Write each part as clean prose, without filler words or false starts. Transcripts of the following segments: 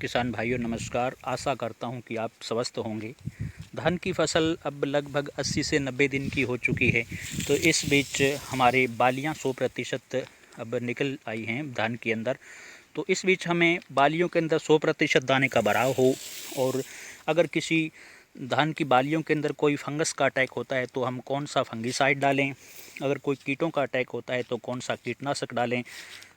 किसान भाइयों नमस्कार। आशा करता हूं कि आप स्वस्थ होंगे। धान की फसल अब लगभग 80 से 90 दिन की हो चुकी है, तो इस बीच हमारे बालियां 100% अब निकल आई हैं धान के अंदर। तो इस बीच हमें बालियों के अंदर 100% दाने का भराव हो, और अगर किसी धान की बालियों के अंदर कोई फंगस का अटैक होता है तो हम कौन सा फंगिसाइड डालें, अगर कोई कीटों का अटैक होता है तो कौन सा कीटनाशक डालें,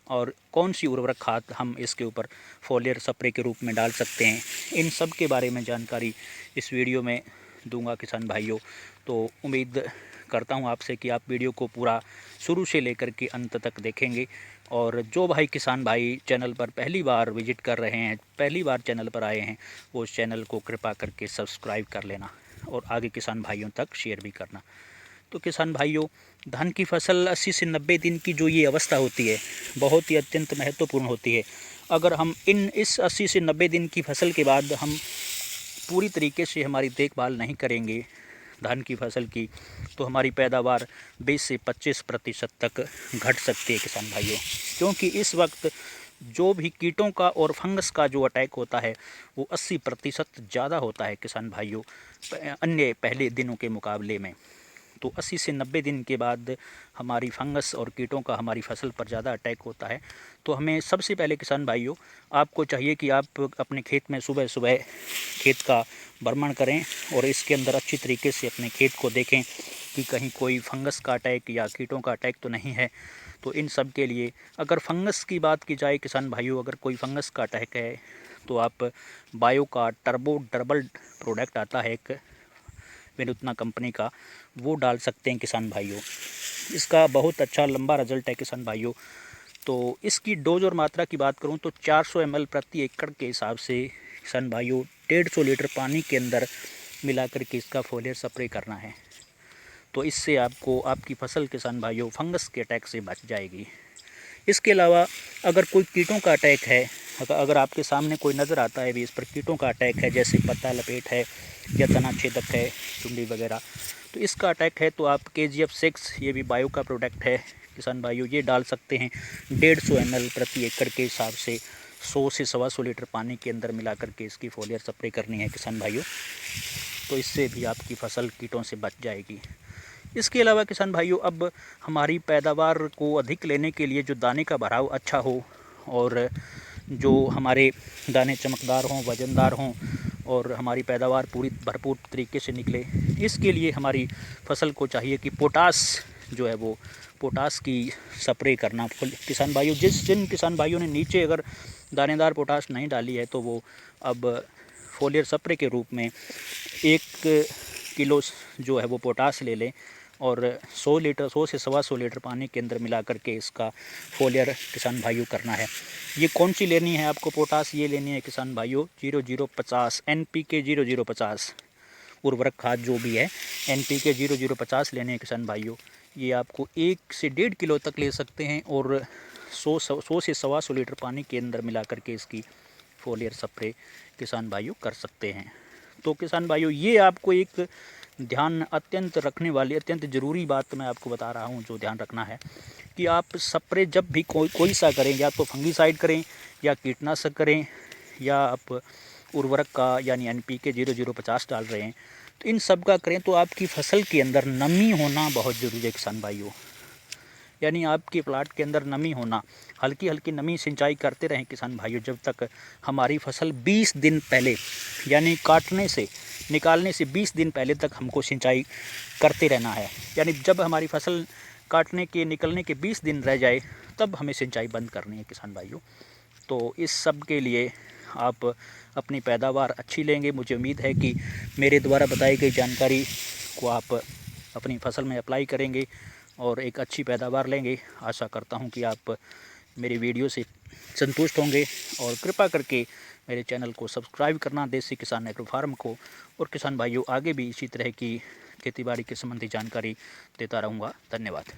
और कौन सी उर्वरक खाद हम इसके ऊपर फोलियर स्प्रे के रूप में डाल सकते हैं, इन सब के बारे में जानकारी इस वीडियो में दूंगा किसान भाइयों। तो उम्मीद करता हूं आपसे कि आप वीडियो को पूरा शुरू से लेकर के अंत तक देखेंगे। और जो भाई किसान भाई चैनल पर पहली बार विजिट कर रहे हैं, पहली बार चैनल पर आए हैं, वो उस चैनल को कृपा करके सब्सक्राइब कर लेना और आगे किसान भाइयों तक शेयर भी करना। तो किसान भाइयों, धान की फसल 80 से 90 दिन की जो ये अवस्था होती है, बहुत ही अत्यंत महत्वपूर्ण होती है। अगर हम इस 80 से 90 दिन की फसल के बाद हम पूरी तरीके से हमारी देखभाल नहीं करेंगे धान की फसल की, तो हमारी पैदावार 20 से 25% तक घट सकती है किसान भाइयों। क्योंकि इस वक्त जो भी कीटों का और फंगस का जो अटैक होता है वो 80% ज़्यादा होता है किसान भाइयों, अन्य पहले दिनों के मुकाबले में। तो 80 से 90 दिन के बाद हमारी फंगस और कीटों का हमारी फसल पर ज़्यादा अटैक होता है। तो हमें सबसे पहले किसान भाइयों, आपको चाहिए कि आप अपने खेत में सुबह सुबह खेत का भ्रमण करें और इसके अंदर अच्छी तरीके से अपने खेत को देखें कि कहीं कोई फंगस का अटैक या कीटों का अटैक तो नहीं है। तो इन सब के लिए अगर फंगस की बात की जाए किसान भाइयों, अगर कोई फंगस का अटैक है तो आप बायो का टर्बो डर्बल प्रोडक्ट आता है एक विनूतना कंपनी का, वो डाल सकते हैं किसान भाइयों। इसका बहुत अच्छा लंबा रिजल्ट है किसान भाइयों। तो इसकी डोज और मात्रा की बात करूं तो 400 ml प्रति एकड़ के हिसाब से किसान भाइयों 150 लीटर पानी के अंदर मिलाकर के इसका फोलियर स्प्रे करना है। तो इससे आपको आपकी फसल किसान भाइयों फंगस के अटैक से बच जाएगी। इसके अलावा अगर कोई कीटों का अटैक है, अगर आपके सामने कोई नज़र आता है भी इस पर कीटों का अटैक है, जैसे पत्ता लपेट है या तना छेदक है, चुंडी वगैरह, तो इसका अटैक है तो आप KGF6, ये भी बायो का प्रोडक्ट है किसान भाइयों, ये डाल सकते हैं 150 ml प्रति एकड़ के हिसाब से 100 से 125 लीटर पानी के अंदर मिला करके इसकी फोलियर स्प्रे करनी है किसान भाइयों। तो इससे भी आपकी फसल कीटों से बच जाएगी। इसके अलावा किसान भाइयों, अब हमारी पैदावार को अधिक लेने के लिए जो दाने का भराव अच्छा हो और जो हमारे दाने चमकदार हों, वज़नदार हों और हमारी पैदावार पूरी भरपूर तरीके से निकले, इसके लिए हमारी फसल को चाहिए कि पोटास जो है वो पोटास की स्प्रे करना किसान भाइयों। जिन किसान भाइयों ने नीचे अगर दानेदार पोटास नहीं डाली है तो वो अब फोलियर स्प्रे के रूप में 1 किलो जो है वो पोटास ले लें और 100 से 125 लीटर पानी के अंदर मिला करके इसका फोलियर किसान भाइयों करना है। ये कौन सी लेनी है आपको पोटास? ये लेनी है किसान भाइयों 0050 NPK 0050 उर्वरक खाद जो भी है, NPK 0050 लेने हैं किसान भाइयों। ये आपको 1 से 1.5 किलो तक ले सकते हैं और 100 से 125 लीटर पानी के अंदर मिला करके इसकी फोलियर स्प्रे किसान भाइयों कर सकते हैं। तो किसान भाइयों, ये आपको एक ध्यान अत्यंत रखने वाली अत्यंत ज़रूरी बात मैं आपको बता रहा हूँ, जो ध्यान रखना है कि आप स्प्रे जब भी कोई सा करें, या तो फंगीसाइड करें या कीटनाशक करें या आप उर्वरक का यानी NPK 0050 डाल रहे हैं, तो इन सब का करें तो आपकी फसल के अंदर नमी होना बहुत ज़रूरी है किसान भाइयों। यानी आपके प्लाट के अंदर नमी होना, हल्की हल्की नमी सिंचाई करते रहें किसान भाइयों जब तक हमारी फसल 20 दिन पहले, यानी काटने से निकालने से 20 दिन पहले तक हमको सिंचाई करते रहना है। यानी जब हमारी फसल काटने के निकलने के 20 दिन रह जाए तब हमें सिंचाई बंद करनी है किसान भाइयों। तो इस सब के लिए आप अपनी पैदावार अच्छी लेंगे। मुझे उम्मीद है कि मेरे द्वारा बताई गई जानकारी को आप अपनी फसल में अप्लाई करेंगे और एक अच्छी पैदावार लेंगे। आशा करता हूं कि आप मेरी वीडियो से संतुष्ट होंगे और कृपा करके मेरे चैनल को सब्सक्राइब करना, देसी किसान एग्रो फार्म को। और किसान भाइयों, आगे भी इसी तरह की खेतीबाड़ी के संबंधी जानकारी देता रहूँगा। धन्यवाद।